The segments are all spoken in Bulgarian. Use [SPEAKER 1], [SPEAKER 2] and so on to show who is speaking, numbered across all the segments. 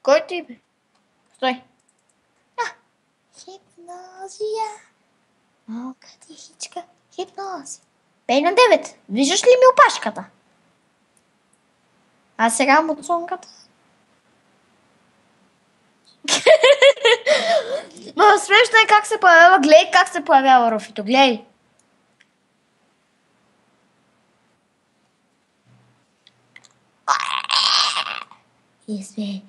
[SPEAKER 1] Кой ти бе? Стой. Хипнозия. Малка тихичка. Хипнози. Пей на 9. Виждаш ли ми опашката? А сега муцунката. Ма смешно е как се появява. Гледай как се появява Руфито. Гледай. И сме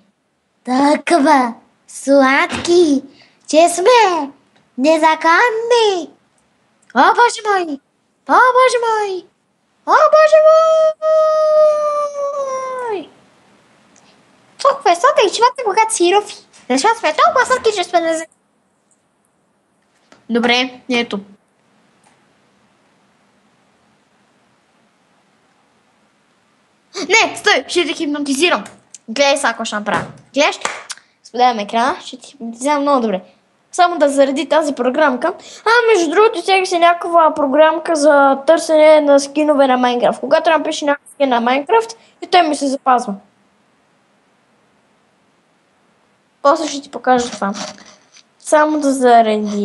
[SPEAKER 1] толкова сладки, че сме незаконни. О, Боже мой! О, Боже мой! О, Боже мой! Толкова е сладък, че вата когато си Руфи. Защото сме толкова сладки, че сме незаконни. Добре, ето. Не, стой, ще те хипнотизирам. Гледай сега какво ще направя. Гледаш? Споделям екрана, ще ти хипнотизирам много добре. Само да заради тази програмка. Между другото, сега си някаква програмка за търсене на скинове на Майнкрафт. Когато напише някакъв скин на Майнкрафт, и той ми се запазва. После ще ти покажа това. Само да заради.